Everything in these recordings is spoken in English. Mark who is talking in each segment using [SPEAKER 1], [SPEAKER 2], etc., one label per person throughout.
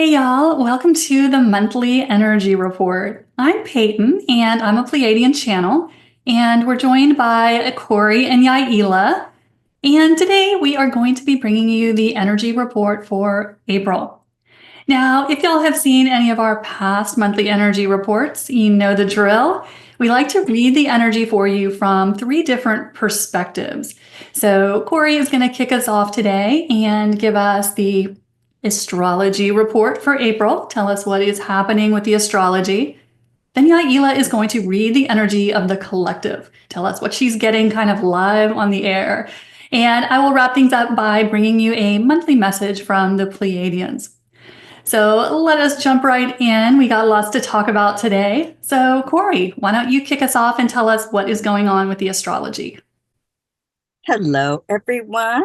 [SPEAKER 1] Hey y'all, welcome to the monthly energy report. I'm Peyton and I'm a Pleiadian channel, and we're joined by Corey and Yaila. And today we are going to be bringing you the energy report for April. Now, if y'all have seen any of our past monthly energy reports, you know the drill. We like to read the energy for you from 3 different perspectives. So Corey is going to kick us off today and give us the astrology report for April. Tell us what is happening with the astrology. Then Yaila is going to read the energy of the collective. Tell us what she's getting kind of live on the air. And I will wrap things up by bringing you a monthly message from the Pleiadians. So let us jump right in. We got lots to talk about today. So Corey, why don't you kick us off and tell us what is going on with the astrology?
[SPEAKER 2] Hello, everyone.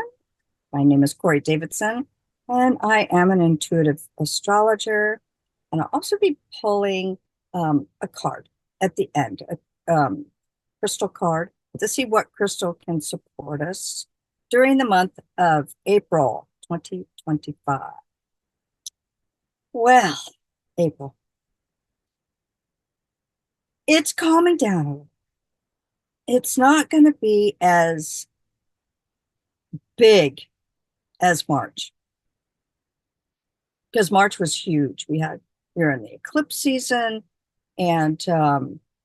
[SPEAKER 2] My name is Corey Davidson, and I am an intuitive astrologer. And I'll also be pulling a card at the end, a crystal card, to see what crystal can support us during the month of April 2025. Well, April, it's calming down a little. It's not going to be as big as March, because March was huge. We were in the eclipse season, and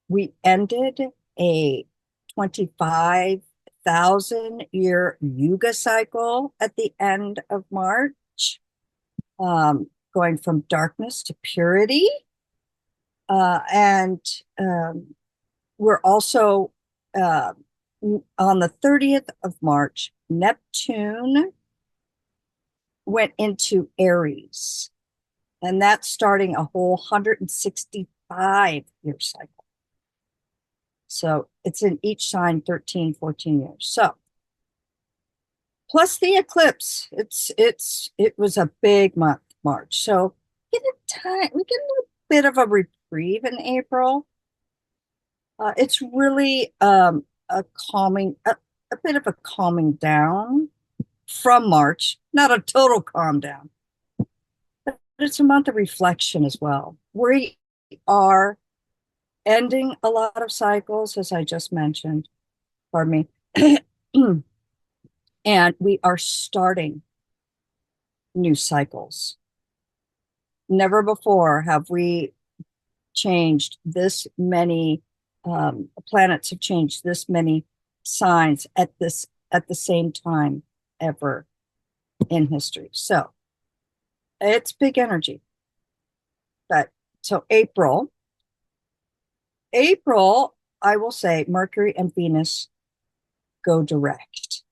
[SPEAKER 2] we ended a 25,000-year yuga cycle at the end of March, going from darkness to purity. And we're also on the 30th of March, Neptune went into Aries, and that's starting a whole 165-year cycle. So it's in each sign 13, 14 years. So plus the eclipse, it was a big month, March. So we get a little bit of a reprieve in April. It's really a bit of a calming down from March, not a total calm down, but it's a month of reflection as well. We are ending a lot of cycles, as I just mentioned, pardon me, and we are starting new cycles. Never before have we changed this many, planets have changed this many signs at the same time ever in history. So it's big energy. But so April, I will say Mercury and Venus go direct.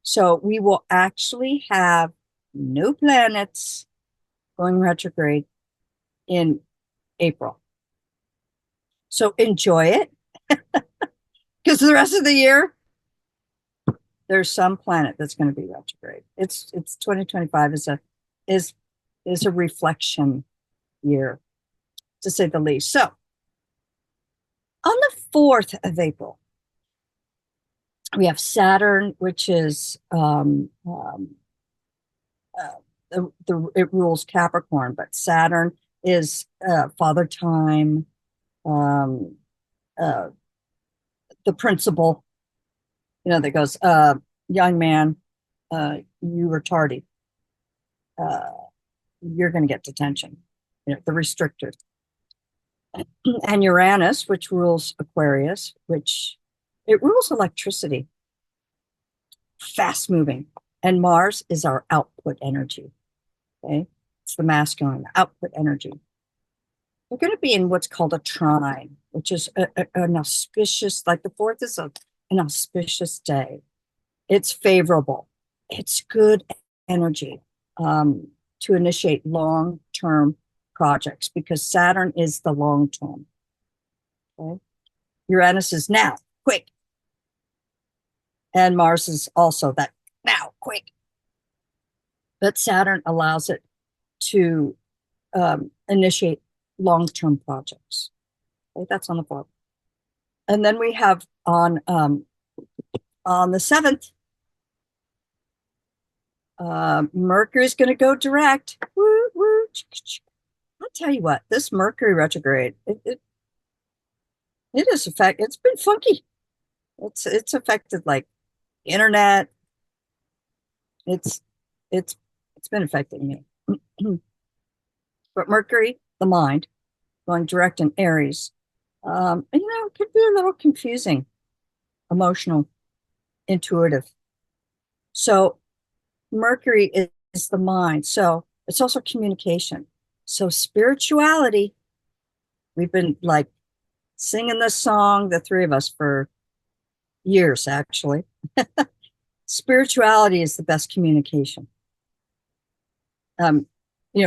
[SPEAKER 2] So we will actually have no planets going retrograde in April. So enjoy it, because the rest of the year, there's some planet that's going to be retrograde. It's 2025 is a reflection year, to say the least. So on the 4th of April, we have Saturn, which is it rules Capricorn, but Saturn is father time, the principle, that goes, young man, you were tardy. You're going to get detention, the restrictor. And Uranus, which rules Aquarius, which it rules electricity, fast moving. And Mars is our output energy. Okay. It's the masculine output energy. We're going to be in what's called a trine, which is an auspicious, like the 4th is an auspicious day. It's favorable. It's good energy to initiate long-term projects, because Saturn is the long-term. Okay? Uranus is now, quick. And Mars is also that now, quick. But Saturn allows it to initiate long-term projects. Okay, that's on the 4th. And then we have on the 7th, Mercury's going to go direct. Woo, woo. I'll tell you what, this Mercury retrograde, it is it's been funky. It's affected like internet. It's been affecting me. But Mercury, the mind, going direct in Aries, it could be a little confusing, emotional, intuitive. So Mercury is the mind. So it's also communication. So spirituality, we've been like singing this song, the three of us, for years, actually. Spirituality is the best communication.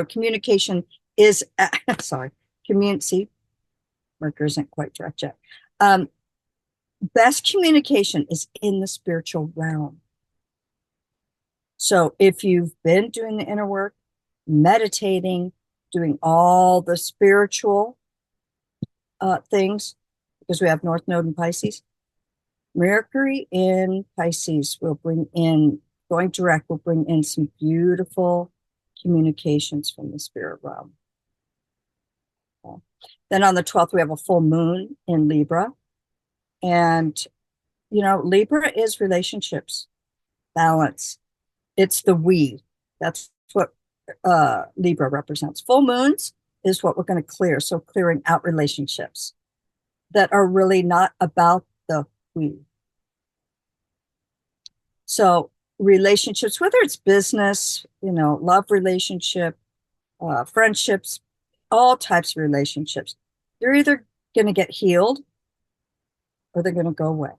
[SPEAKER 2] Communication is, sorry, see, Mercury isn't quite direct yet. Best communication is in the spiritual realm. So if you've been doing the inner work, meditating, doing all the spiritual things, because we have North Node in Pisces, Mercury in Pisces will bring in, going direct, will bring in some beautiful communications from the spirit realm. Then on the 12th, we have a full moon in Libra. And, Libra is relationships, balance. It's the we. That's what Libra represents. Full moons is what we're going to clear. So clearing out relationships that are really not about the we. So relationships, whether it's business, love relationship, friendships, all types of relationships, they're either going to get healed or they're going to go away.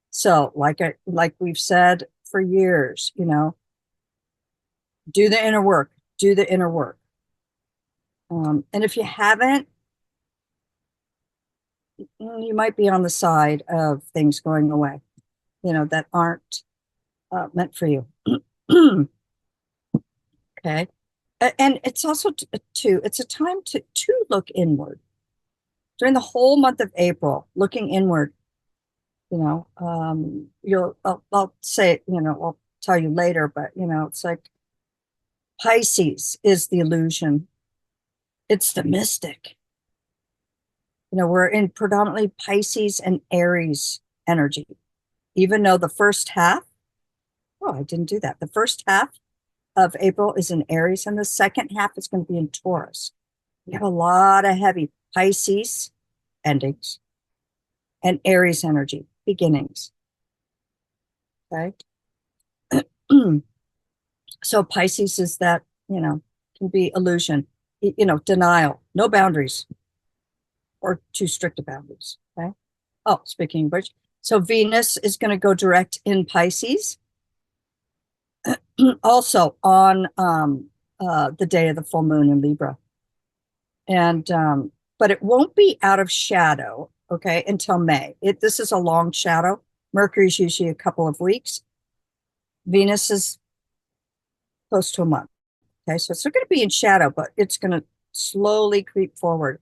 [SPEAKER 2] So like we've said for years, do the inner work, do the inner work. And if you haven't, you might be on the side of things going away, that aren't meant for you. Okay. And it's also it's a time to look inward. During the whole month of April, looking inward, I'll say, I'll tell you later, but, it's like Pisces is the illusion. It's the mystic. We're in predominantly Pisces and Aries energy, even though the first half, I didn't do that. The first half of April is in Aries, and the second half is going to be in Taurus. We have a lot of heavy Pisces endings and Aries energy beginnings. Okay. So Pisces is that, can be illusion, denial, no boundaries or too strict of boundaries. Okay. Oh, speaking of which, so Venus is going to go direct in Pisces. Also on the day of the full moon in Libra. And but it won't be out of shadow, okay, until May. This is a long shadow. Mercury's usually a couple of weeks. Venus is close to a month. Okay, so it's not going to be in shadow, but it's going to slowly creep forward.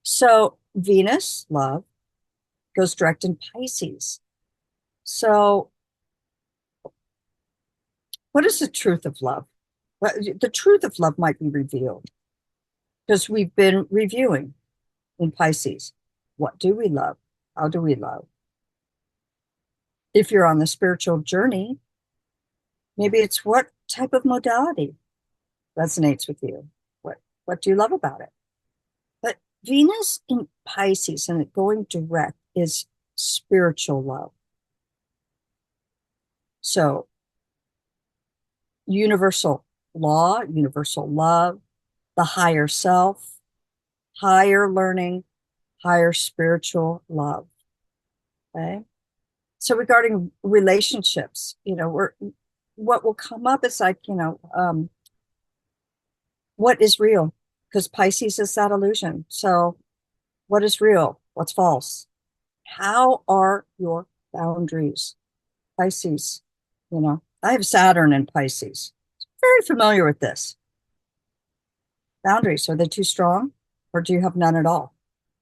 [SPEAKER 2] So Venus, love, goes direct in Pisces. So what is the truth of love? Well, the truth of love might be revealed because we've been reviewing in Pisces. What do we love? How do we love? If you're on the spiritual journey, maybe it's what type of modality resonates with you. What do you love about it? But Venus in Pisces and it going direct is spiritual love. So universal law, universal love, the higher self, higher learning, higher spiritual love. Okay. So regarding relationships, what will come up is like, what is real? Because Pisces is that illusion. So what is real? What's false? How are your boundaries? Pisces, I have Saturn in Pisces. Very familiar with this. Boundaries, are they too strong? Or do you have none at all?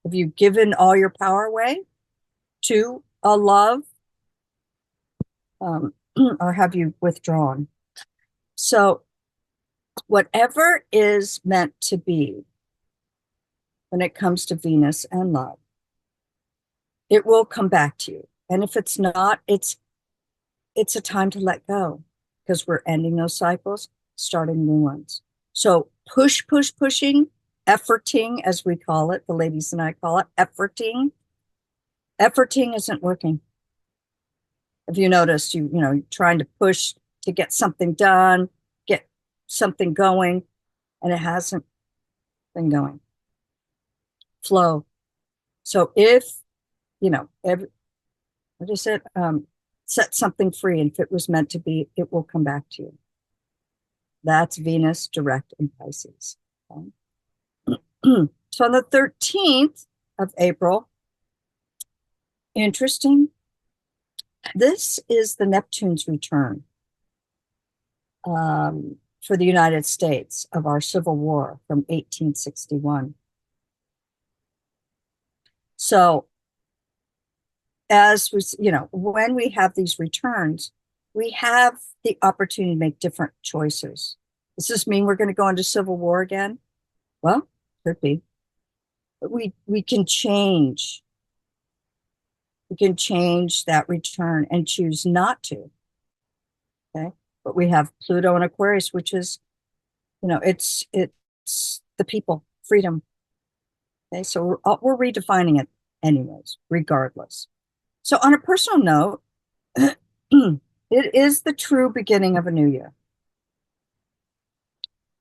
[SPEAKER 2] Have you given all your power away to a love? Or have you withdrawn? So whatever is meant to be when it comes to Venus and love, it will come back to you. And if it's not, it's a time to let go, because we're ending those cycles, starting new ones. So pushing, efforting, as we call it, the ladies and I call it, efforting isn't working. If you noticed, you're trying to push to get something done, get something going, and it hasn't been going. Flow. So if, what is it? Set something free, and if it was meant to be, it will come back to you. That's Venus direct in Pisces. Okay? So on the 13th of April, interesting, this is the Neptune's return for the United States of our Civil War from 1861. So as we, when we have these returns, we have the opportunity to make different choices. Does this mean we're going to go into civil war again? Well, could be. But we can change. We can change that return and choose not to. Okay. But we have Pluto in Aquarius, which is, it's the people, freedom. Okay. So we're redefining it anyways, regardless. So on a personal note, it is the true beginning of a new year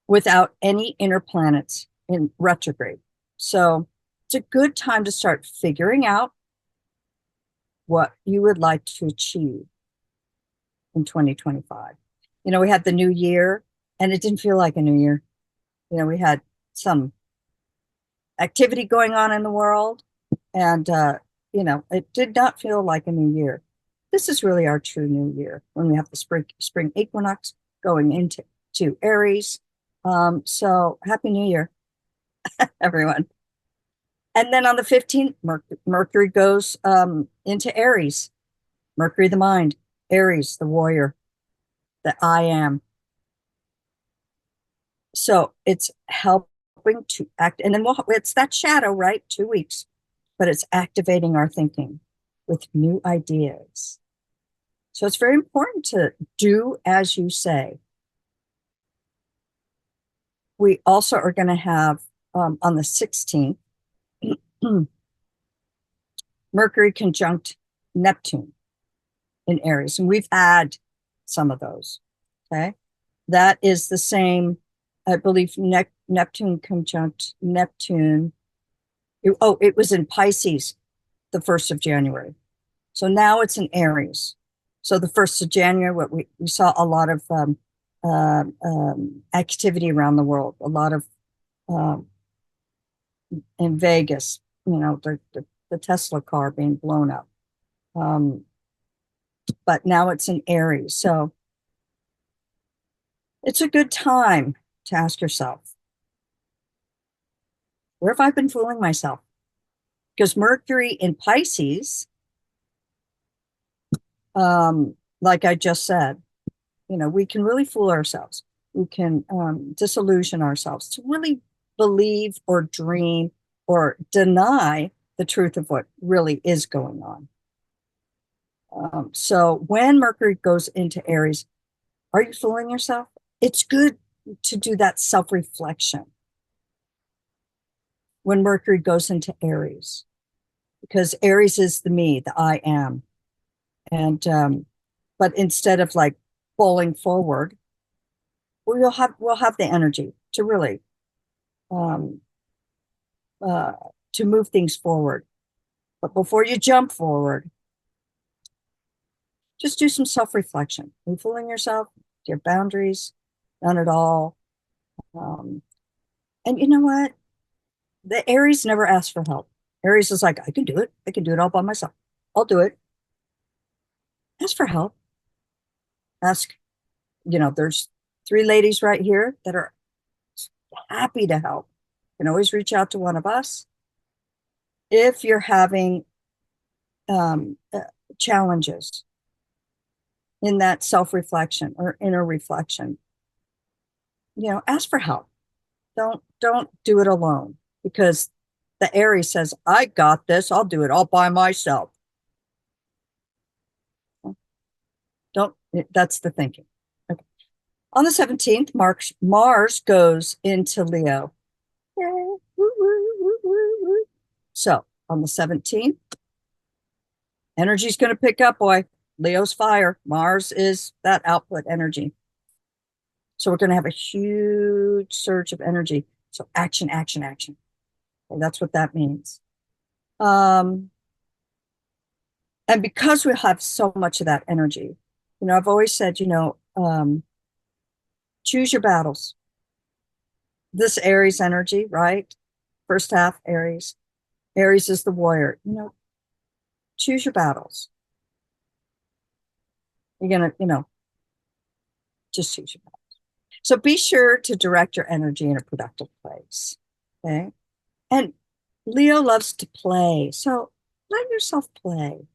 [SPEAKER 2] without any inner planets in retrograde. So it's a good time to start figuring out what you would like to achieve in 2025. We had the new year, and it didn't feel like a new year. We had some activity going on in the world, and it did not feel like a new year. This is really our true new year when we have the spring equinox going into Aries. So happy New Year, everyone. And then on the 15th, Mercury goes into Aries. Mercury, the mind, Aries, the warrior, the I am. So it's helping to act. And then it's that shadow, right? 2 weeks. But it's activating our thinking with new ideas. So it's very important to do as you say. We also are going to have on the 16th, Mercury conjunct Neptune in Aries. And we've had some of those. Okay. That is the same, I believe, Neptune conjunct Neptune. It was in Pisces the 1st of January. So now it's in Aries. So the 1st of January, we saw a lot of activity around the world, a lot of in Vegas, the Tesla car being blown up. But now it's in Aries. So it's a good time to ask yourself, where have I been fooling myself? Because Mercury in Pisces, like I just said, we can really fool ourselves. We can disillusion ourselves to really believe or dream or deny the truth of what really is going on. So when Mercury goes into Aries, are you fooling yourself? It's good to do that self-reflection when Mercury goes into Aries, because Aries is the me, the I am. And but instead of like falling forward, we'll have the energy to really to move things forward. But before you jump forward, just do some self-reflection. Are you fooling yourself? Your boundaries? None at all. And you know what? The Aries never asks for help. Aries is like, I can do it. I can do it all by myself. I'll do it. Ask for help. Ask, there's 3 ladies right here that are happy to help. You can always reach out to one of us. If you're having challenges in that self-reflection or inner reflection, ask for help. Don't do it alone, because the Aries says, I got this. I'll do it all by myself. Don't, that's the thinking. Okay. On the 17th, Mars goes into Leo. Yay. Woo, woo, woo, woo, woo. So on the 17th, energy's going to pick up, boy. Leo's fire. Mars is that output energy. So we're going to have a huge surge of energy. So action, action, action. And that's what that means. And because we have so much of that energy, I've always said, choose your battles. This Aries energy, right? First half Aries. Aries is the warrior. Choose your battles. You're going to, just choose your battles. So be sure to direct your energy in a productive place. Okay. And Leo loves to play. So let yourself play.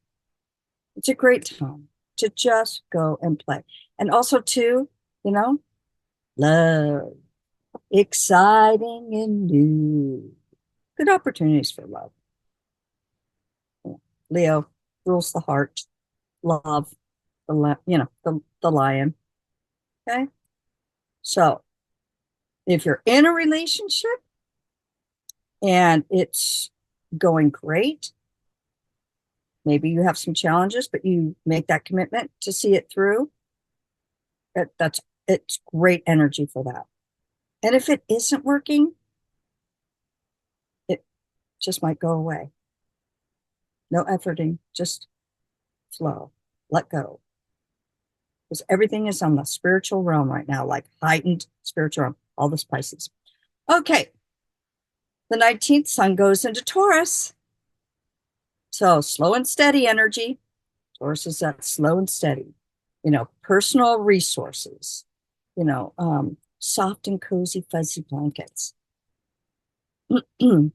[SPEAKER 2] It's a great time to just go and play. And also, too, love, exciting and new. Good opportunities for love. Leo rules the heart, love, the lion. Okay. So if you're in a relationship and it's going great, maybe you have some challenges, but you make that commitment to see it through. It's great energy for that. And if it isn't working, it just might go away. No efforting, just flow, let go. Because everything is on the spiritual realm right now, like heightened spiritual realm, all the Pisces. Okay. The 19th, sun goes into Taurus. So slow and steady energy. Taurus is that slow and steady. Personal resources, soft and cozy, fuzzy blankets. Then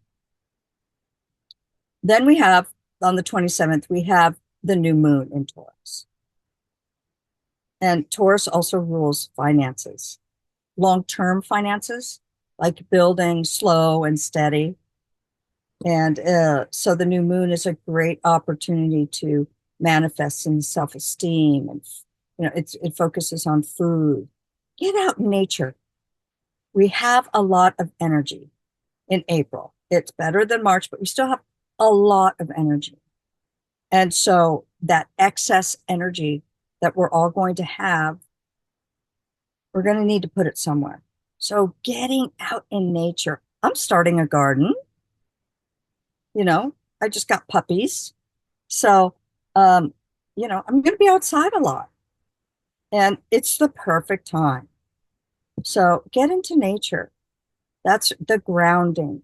[SPEAKER 2] we have, on the 27th, we have the new moon in Taurus. And Taurus also rules finances, long-term finances, like building slow and steady. And so the new moon is a great opportunity to manifest some self-esteem. And, it focuses on food. Get out in nature. We have a lot of energy in April. It's better than March, but we still have a lot of energy. And so that excess energy that we're all going to have, we're going to need to put it somewhere. So getting out in nature. I'm starting a garden. I just got puppies. So, I'm going to be outside a lot. And it's the perfect time. So get into nature. That's the grounding,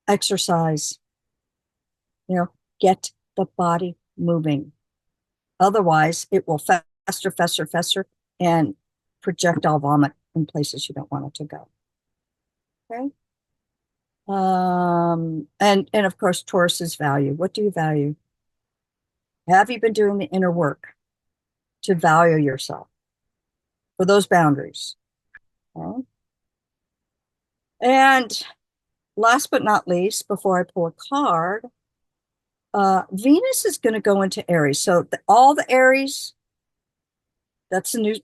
[SPEAKER 2] exercise, get the body moving. Otherwise, it will fester, and projectile vomit in places you don't want it to go. Okay. And of course, Taurus's value. What do you value? Have you been doing the inner work to value yourself for those boundaries? Okay. And last but not least, before I pull a card, Venus is going to go into Aries. So all the Aries, that's the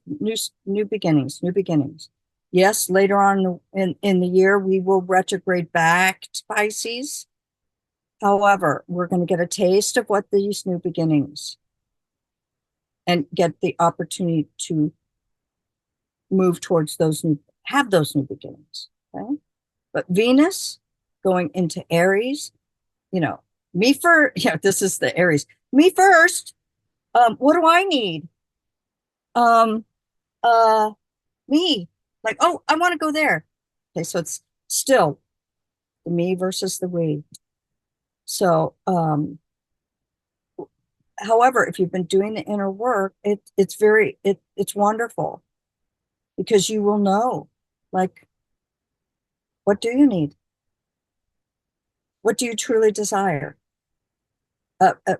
[SPEAKER 2] new beginnings, new beginnings. Yes, later on in the year, we will retrograde back to Pisces. However, we're going to get a taste of what these new beginnings and get the opportunity to move towards have those new beginnings. Okay? But Venus going into Aries, me first, this is the Aries. Me first. What do I need? Me. Like, oh, I want to go there. Okay, so it's still the me versus the we. So, however, if you've been doing the inner work, it's wonderful, because you will know, like, what do you need? What do you truly desire? A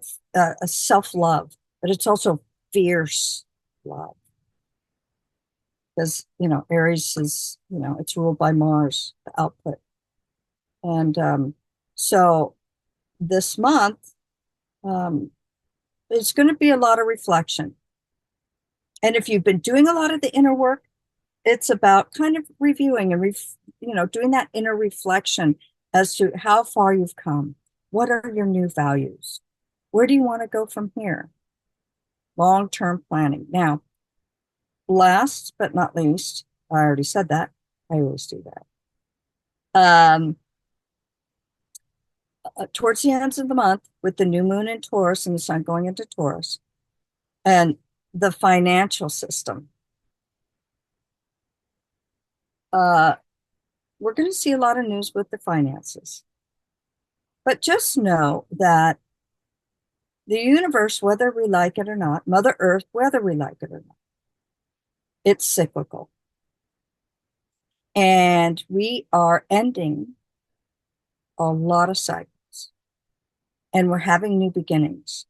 [SPEAKER 2] self-love, but it's also fierce love. Because, Aries is, it's ruled by Mars, the output. And so this month, it's going to be a lot of reflection. And if you've been doing a lot of the inner work, it's about kind of reviewing and, doing that inner reflection as to how far you've come. What are your new values? Where do you want to go from here? Long-term planning. Now, last but not least, I already said that. I always do that. Towards the ends of the month, with the new moon in Taurus and the sun going into Taurus, and the financial system, we're going to see a lot of news with the finances. But just know that the universe, whether we like it or not, Mother Earth, whether we like it or not, it's cyclical. And we are ending a lot of cycles. And we're having new beginnings.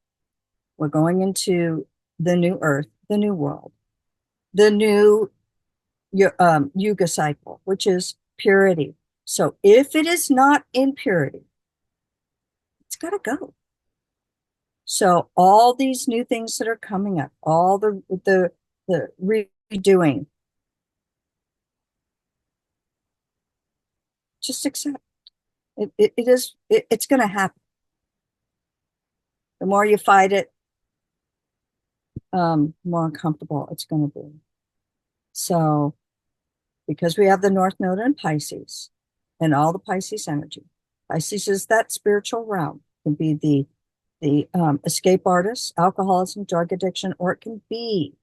[SPEAKER 2] We're going into the new Earth, the new world, the new Yuga cycle, which is purity. So if it is not in purity, it's got to go. So all these new things that are coming up, all the redoing, just accept it. It's going to happen. The more you fight it, more uncomfortable it's going to be. So, because we have the North Node in Pisces and all the Pisces energy, Pisces is that spiritual realm. It can be the escape artist, alcoholism, drug addiction, or it can be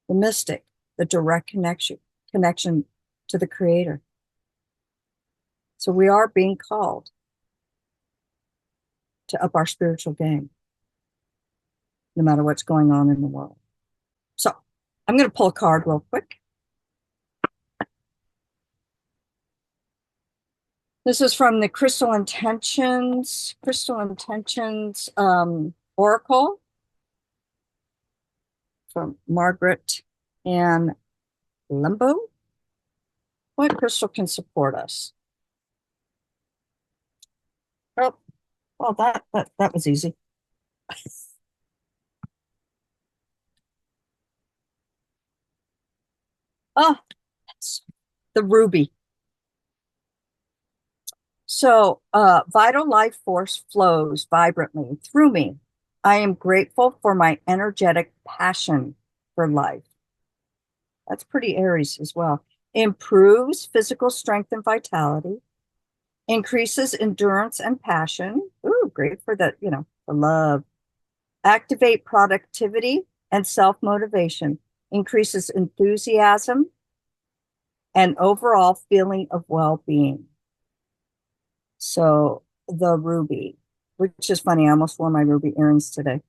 [SPEAKER 2] the mystic, the direct connection to the creator. So we are being called to up our spiritual game, no matter what's going on in the world. So I'm going to pull a card real quick. This is from the Crystal Intentions Oracle from Margaret Ann Lembo. What crystal can support us? Oh, well, that was easy. Oh, that's the ruby. So, vital life force flows vibrantly through me. I am grateful for my energetic passion for life. That's pretty Aries as well. Improves physical strength and vitality. Increases endurance and passion. Ooh, great for the, the love. Activate productivity and self-motivation. Increases enthusiasm and overall feeling of well-being. So the ruby, which is funny, I almost wore my ruby earrings today,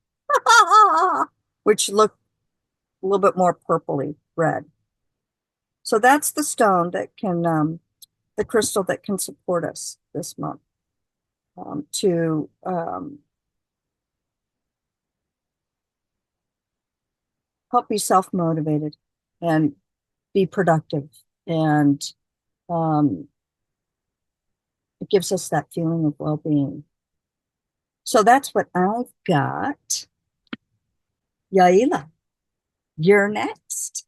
[SPEAKER 2] which look a little bit more purpley red. So that's the stone that can, the crystal that can support us this month to help be self-motivated and be productive. And it gives us that feeling of well-being. So that's what I've got. Yaila, you're next.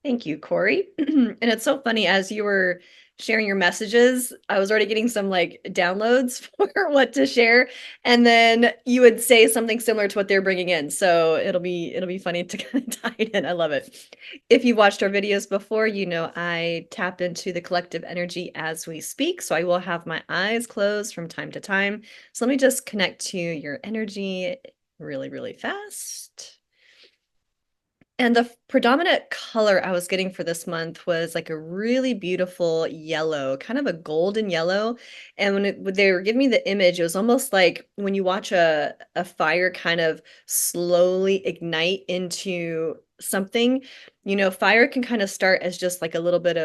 [SPEAKER 3] Thank you, Corey. And it's so funny, as you were sharing your messages, I was already getting some like downloads for what to share. And then you would say something similar to what they're bringing in. So it'll be funny to kind of tie it in. I love it. If you've watched our videos before, you know I tap into the collective energy as we speak. So I will have my eyes closed from time to time. So let me just connect to your energy really, really fast. And the predominant color I was getting for this month was like a really beautiful yellow, kind of a golden yellow. And when they were giving me the image, it was almost like when you watch a fire kind of slowly ignite into something, fire can kind of start as just like with a little bit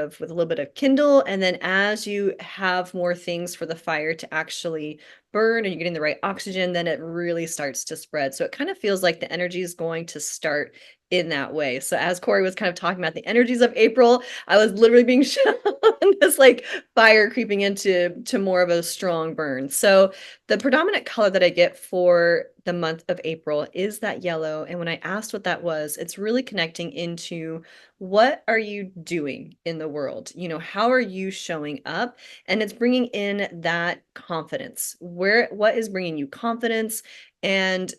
[SPEAKER 3] of kindle. And then as you have more things for the fire to actually burn and you're getting the right oxygen, then it really starts to spread. So it kind of feels like the energy is going to start in that way. So as Corey was kind of talking about the energies of April, I was literally being shown this like fire creeping into more of a strong burn. So the predominant color that I get for the month of April is that yellow. And when I asked what that was, it's really connecting into what are you doing in the world? How are you showing up? And it's bringing in that confidence. What is bringing you confidence? And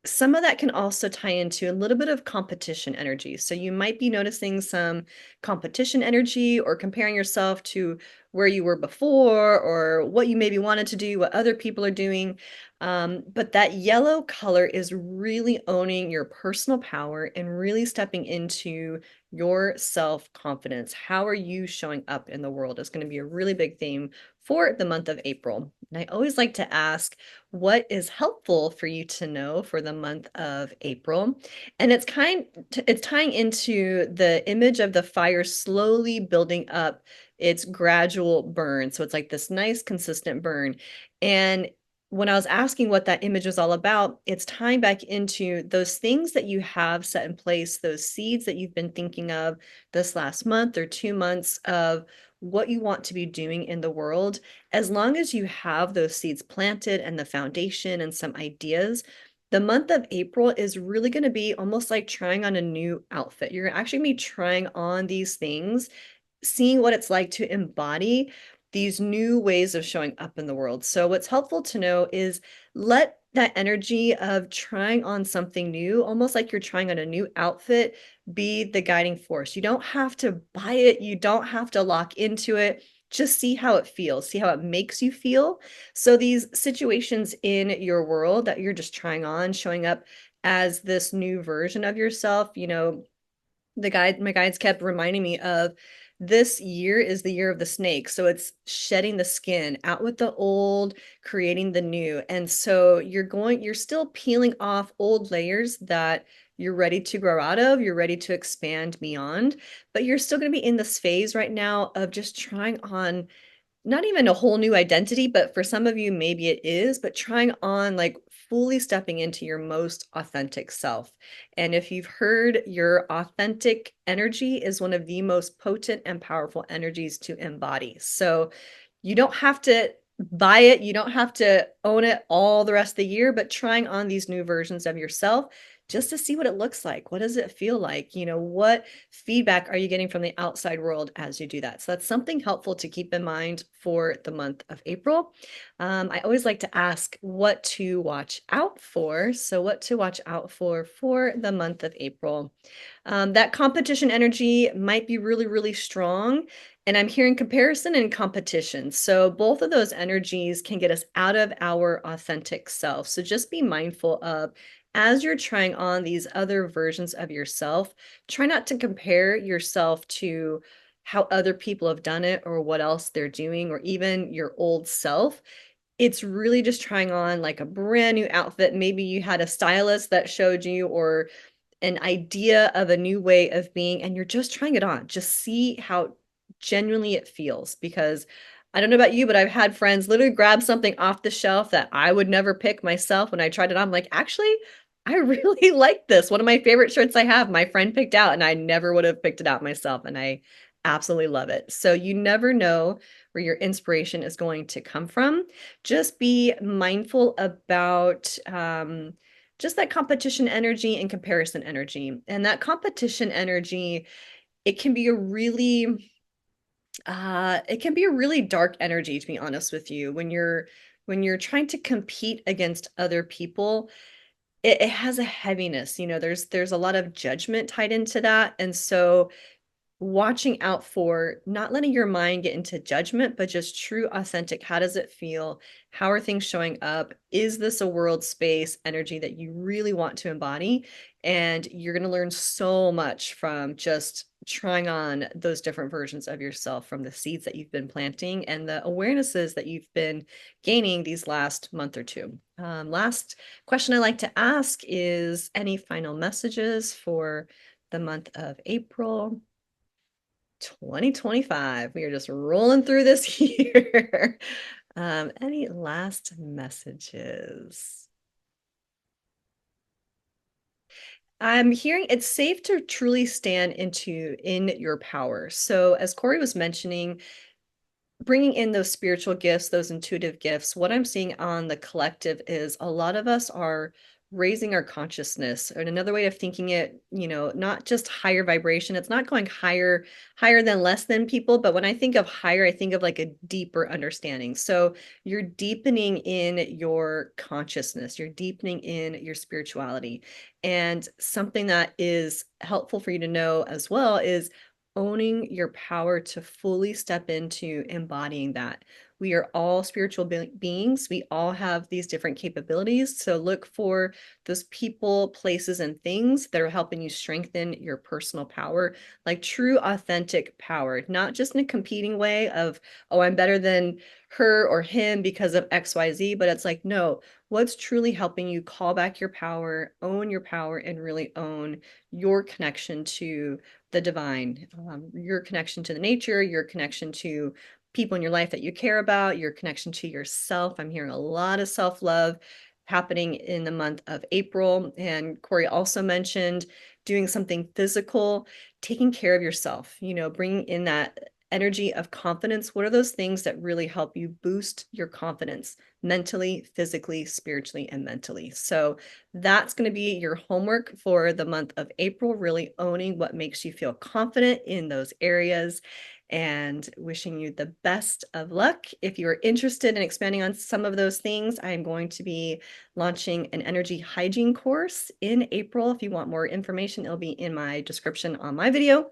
[SPEAKER 3] some of that can also tie into a little bit of competition energy. So you might be noticing some competition energy or comparing yourself to where you were before or what you maybe wanted to do, what other people are doing. But that yellow color is really owning your personal power and really stepping into your self-confidence. How are you showing up in the world is going to be a really big theme for the month of April. And I always like to ask, what is helpful for you to know for the month of April? And it's tying into the image of the fire slowly building up its gradual burn. So it's like this nice consistent burn. And when I was asking what that image was all about, it's tying back into those things that you have set in place, those seeds that you've been thinking of this last month or 2 months of what you want to be doing in the world. As long as you have those seeds planted and the foundation and some ideas, the month of April is really going to be almost like trying on a new outfit. You're actually going to be trying on these things, seeing what it's like to embody these new ways of showing up in the world. So what's helpful to know is let that energy of trying on something new, almost like you're trying on a new outfit, be the guiding force. You don't have to buy it. You don't have to lock into it. Just see how it feels, see how it makes you feel. So these situations in your world that you're just trying on, showing up as this new version of yourself, my guides kept reminding me of this year is the year of the snake. So it's shedding the skin, out with the old, creating the new. And so you're still peeling off old layers that you're ready to grow out of, you're ready to expand beyond, but you're still going to be in this phase right now of just trying on not even a whole new identity, but for some of you, maybe it is, but trying on like fully stepping into your most authentic self. And if you've heard, your authentic energy is one of the most potent and powerful energies to embody. So you don't have to buy it, you don't have to own it all the rest of the year, but trying on these new versions of yourself just to see what it looks like. What does it feel like? What feedback are you getting from the outside world as you do that? So that's something helpful to keep in mind for the month of April. I always like to ask what to watch out for. So what to watch out for the month of April. That competition energy might be really, really strong. And I'm hearing comparison and competition. So both of those energies can get us out of our authentic self. So just be mindful of, as you're trying on these other versions of yourself, try not to compare yourself to how other people have done it or what else they're doing or even your old self. It's really just trying on like a brand new outfit. Maybe you had a stylist that showed you or an idea of a new way of being, and you're just trying it on. Just see how genuinely it feels. Because I don't know about you, but I've had friends literally grab something off the shelf that I would never pick myself. When I tried it on, I'm like, actually, I really like this. One of my favorite shirts I have, my friend picked out, and I never would have picked it out myself. And I absolutely love it. So you never know where your inspiration is going to come from. Just be mindful about just that competition energy and comparison energy. And that competition energy, it can be a really dark energy, to be honest with you. When you're trying to compete against other people, it has a heaviness. There's a lot of judgment tied into that. And so watching out for not letting your mind get into judgment, but just true, authentic. How does it feel? How are things showing up? Is this a world space energy that you really want to embody? And you're going to learn so much from just trying on those different versions of yourself from the seeds that you've been planting and the awarenesses that you've been gaining these last month or two. Last question I like to ask is any final messages for the month of April 2025. We are just rolling through this year. Any last messages? I'm hearing it's safe to truly stand in your power. So as Corey was mentioning, bringing in those spiritual gifts, those intuitive gifts, what I'm seeing on the collective is a lot of us are raising our consciousness. And another way of thinking it, not just higher vibration. It's not going higher than less than people, but when I think of higher, I think of like a deeper understanding. So you're deepening in your consciousness, you're deepening in your spirituality. And something that is helpful for you to know as well is owning your power to fully step into embodying that. We are all spiritual beings. We all have these different capabilities. So look for those people, places, and things that are helping you strengthen your personal power, like true, authentic power, not just in a competing way of, oh, I'm better than her or him because of XYZ, but it's like, no, what's truly helping you call back your power, own your power, and really own your connection to the divine, your connection to the nature, your connection to people in your life that you care about, your connection to yourself. I'm hearing a lot of self-love happening in the month of April. And Corey also mentioned doing something physical, taking care of yourself, bringing in that energy of confidence. What are those things that really help you boost your confidence mentally, physically, spiritually, and mentally? So that's going to be your homework for the month of April, really owning what makes you feel confident in those areas, and wishing you the best of luck. If you are interested in expanding on some of those things, I am going to be launching an energy hygiene course in April. If you want more information, it'll be in my description on my video.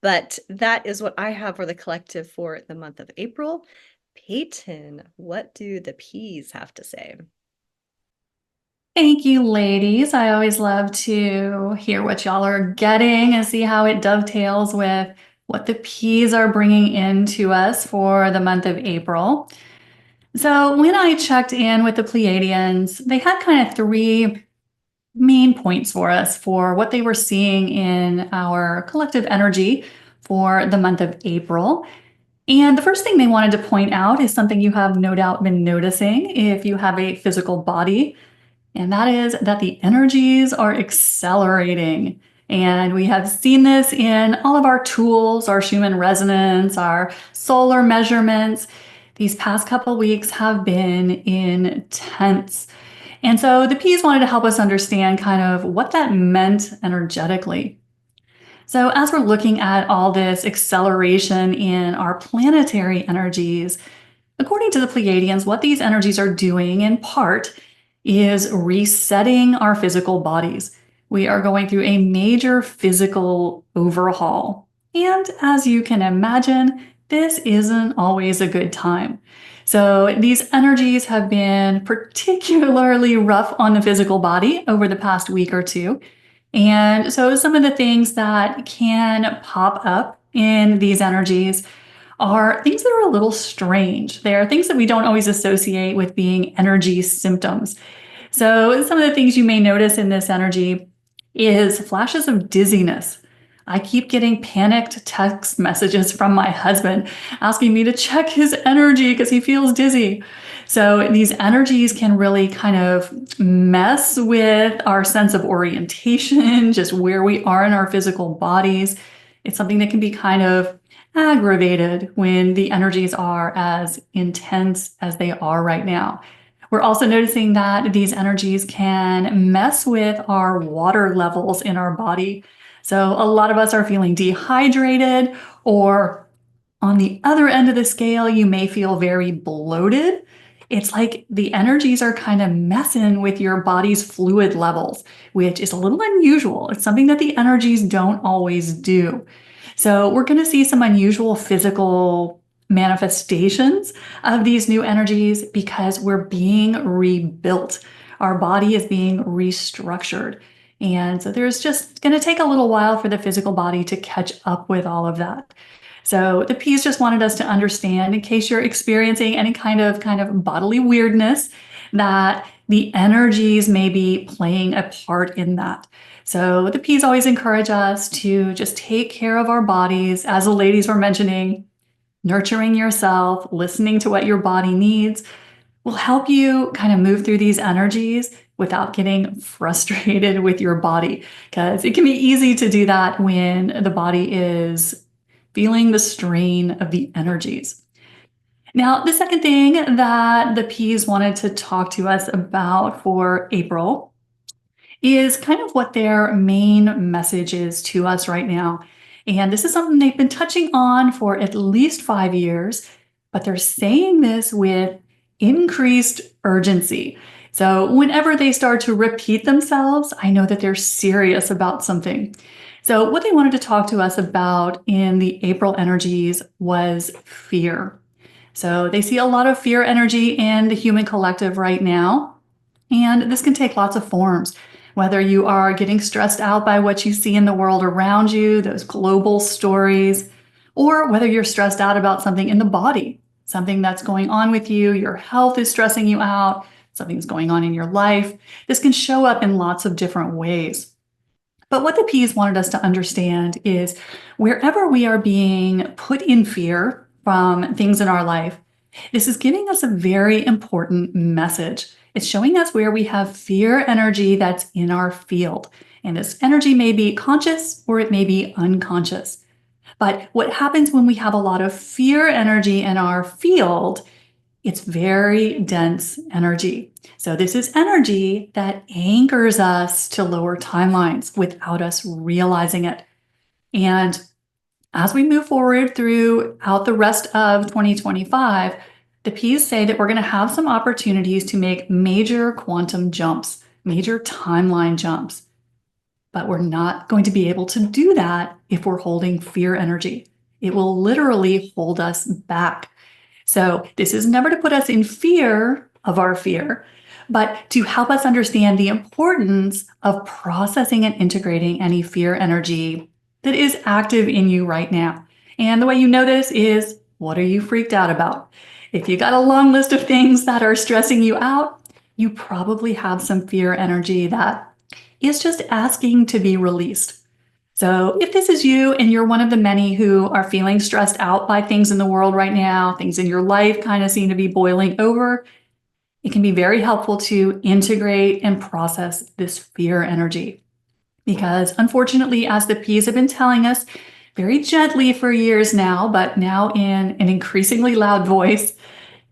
[SPEAKER 3] But that is what I have for the collective for the month of April. Peyton, what do the P's have to say?
[SPEAKER 1] Thank you, ladies. I always love to hear what y'all are getting and see how it dovetails with what the P's are bringing into us for the month of April. So when I checked in with the Pleiadians, they had kind of three main points for us for what they were seeing in our collective energy for the month of April. And the first thing they wanted to point out is something you have no doubt been noticing if you have a physical body, and that is that the energies are accelerating. And we have seen this in all of our tools, our Schumann resonance, our solar measurements. These past couple weeks have been intense. And so the P's wanted to help us understand kind of what that meant energetically. So as we're looking at all this acceleration in our planetary energies, according to the Pleiadians, what these energies are doing in part is resetting our physical bodies. We are going through a major physical overhaul. And as you can imagine, this isn't always a good time. So these energies have been particularly rough on the physical body over the past week or two. And so some of the things that can pop up in these energies are things that are a little strange. They are things that we don't always associate with being energy symptoms. So some of the things you may notice in this energy is flashes of dizziness. I keep getting panicked text messages from my husband asking me to check his energy because he feels dizzy. So these energies can really kind of mess with our sense of orientation, just where we are in our physical bodies. It's something that can be kind of aggravated when the energies are as intense as they are right now. We're also noticing that these energies can mess with our water levels in our body. So a lot of us are feeling dehydrated, or on the other end of the scale, you may feel very bloated. It's like the energies are kind of messing with your body's fluid levels, which is a little unusual. It's something that the energies don't always do. So we're going to see some unusual physical manifestations of these new energies because we're being rebuilt. Our body is being restructured. And so there's just going to take a little while for the physical body to catch up with all of that. So the P's just wanted us to understand, in case you're experiencing any kind of bodily weirdness, that the energies may be playing a part in that. So the P's always encourage us to just take care of our bodies, as the ladies were mentioning, nurturing yourself, listening to what your body needs will help you kind of move through these energies without getting frustrated with your body, because it can be easy to do that when the body is feeling the strain of the energies. Now, the second thing that the P's wanted to talk to us about for April is kind of what their main message is to us right now. And this is something they've been touching on for at least 5 years, but they're saying this with increased urgency. So whenever they start to repeat themselves, I know that they're serious about something. So what they wanted to talk to us about in the April energies was fear. So they see a lot of fear energy in the human collective right now. And this can take lots of forms, whether you are getting stressed out by what you see in the world around you, those global stories, or whether you're stressed out about something in the body, something that's going on with you, your health is stressing you out, something's going on in your life. This can show up in lots of different ways. But what the P's wanted us to understand is wherever we are being put in fear from things in our life, this is giving us a very important message. It's showing us where we have fear energy that's in our field. And this energy may be conscious or it may be unconscious. But what happens when we have a lot of fear energy in our field, it's very dense energy. So this is energy that anchors us to lower timelines without us realizing it. And as we move forward throughout the rest of 2025, the P's say that we're going to have some opportunities to make major quantum jumps, major timeline jumps. But we're not going to be able to do that if we're holding fear energy. It will literally hold us back. So this is never to put us in fear of our fear, but to help us understand the importance of processing and integrating any fear energy that is active in you right now. And the way you know this is, what are you freaked out about? If you got a long list of things that are stressing you out, you probably have some fear energy that is just asking to be released. So if this is you and you're one of the many who are feeling stressed out by things in the world right now, things in your life kind of seem to be boiling over, it can be very helpful to integrate and process this fear energy. Because unfortunately, as the P's have been telling us very gently for years now, but now in an increasingly loud voice,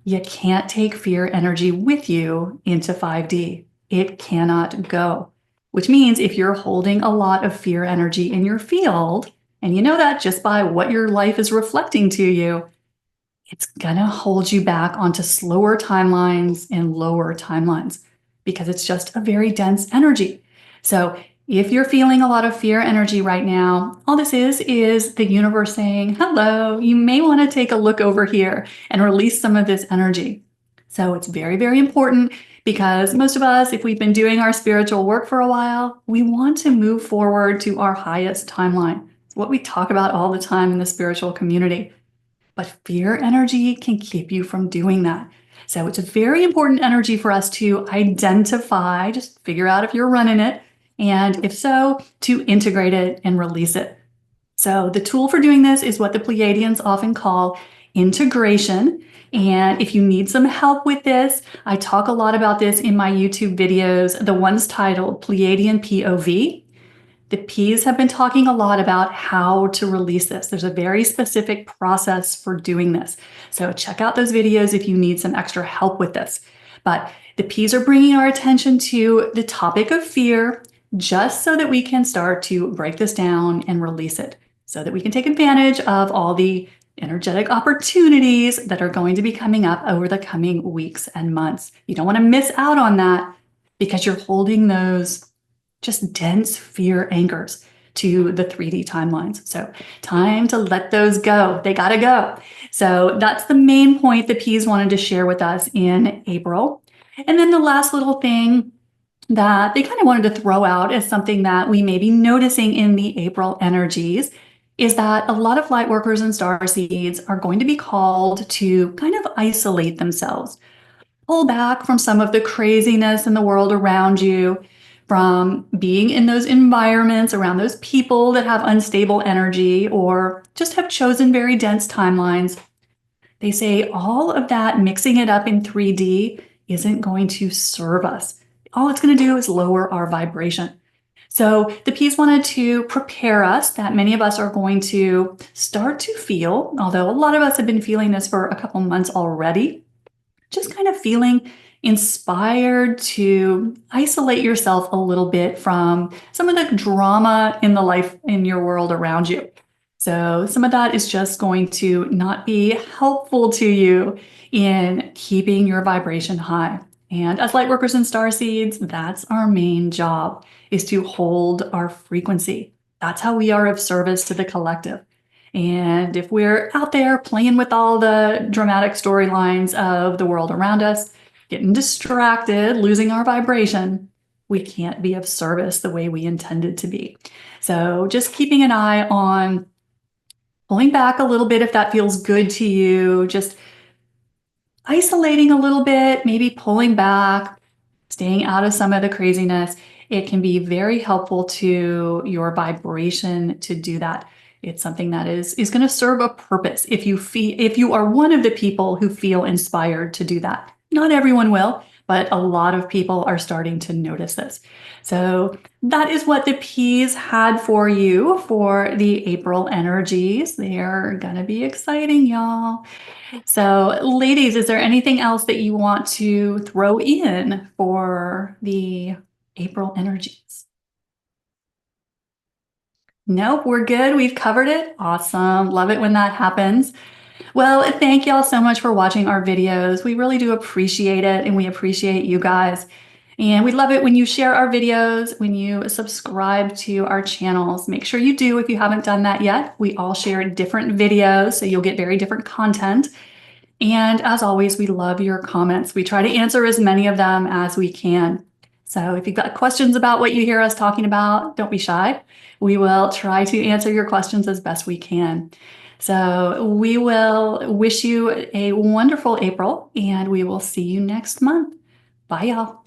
[SPEAKER 1] you can't take fear energy with you into 5D. It cannot go. Which means if you're holding a lot of fear energy in your field, and you know that just by what your life is reflecting to you, it's gonna hold you back onto slower timelines and lower timelines because it's just a very dense energy. So if you're feeling a lot of fear energy right now, all this is the universe saying, hello, you may want to take a look over here and release some of this energy. So it's very, very important because most of us, if we've been doing our spiritual work for a while, we want to move forward to our highest timeline. It's what we talk about all the time in the spiritual community. But fear energy can keep you from doing that. So it's a very important energy for us to identify, just figure out if you're running it, and if so, to integrate it and release it. So the tool for doing this is what the Pleiadians often call integration. And if you need some help with this, I talk a lot about this in my YouTube videos, the ones titled Pleiadian POV. The P's have been talking a lot about how to release this. There's a very specific process for doing this. So check out those videos if you need some extra help with this. But the P's are bringing our attention to the topic of fear just so that we can start to break this down and release it, so that we can take advantage of all the energetic opportunities that are going to be coming up over the coming weeks and months. You don't want to miss out on that because you're holding those just dense fear anchors to the 3D timelines. So time to let those go. They got to go. So that's the main point the P's wanted to share with us in April. And then the last little thing that they kind of wanted to throw out as something that we may be noticing in the April energies is that a lot of light workers and star seeds are going to be called to kind of isolate themselves. pull back from some of the craziness in the world around you, from being in those environments around those people that have unstable energy or just have chosen very dense timelines. They say all of that mixing it up in 3D isn't going to serve us. All it's going to do is lower our vibration. So the P's wanted to prepare us that many of us are going to start to feel, although a lot of us have been feeling this for a couple months already, just kind of feeling inspired to isolate yourself a little bit from some of the drama in the life in your world around you. So some of that is just going to not be helpful to you in keeping your vibration high. And as light workers and star seeds, that's our main job, is to hold our frequency. That's how we are of service to the collective. And if we're out there playing with all the dramatic storylines of the world around us, getting distracted, losing our vibration, we can't be of service the way we intended to be. So just keeping an eye on pulling back a little bit if that feels good to you, just isolating a little bit, maybe pulling back, staying out of some of the craziness. It can be very helpful to your vibration to do that. It's something that is going to serve a purpose if you are one of the people who feel inspired to do that. Not everyone will, but a lot of people are starting to notice this. So that is what the P's had for you for the April energies. They are going to be exciting, y'all. So ladies, is there anything else that you want to throw in for the April energies? Nope, we're good. We've covered it. Awesome. Love it when that happens. Well, thank y'all so much for watching our videos. We really do appreciate it, and we appreciate you guys. And we love it when you share our videos, when you subscribe to our channels. Make sure you do if you haven't done that yet. We all share different videos, so you'll get very different content. And as always, we love your comments. We try to answer as many of them as we can. So if you've got questions about what you hear us talking about, don't be shy. We will try to answer your questions as best we can. So we will wish you a wonderful April, and we will see you next month. Bye, y'all.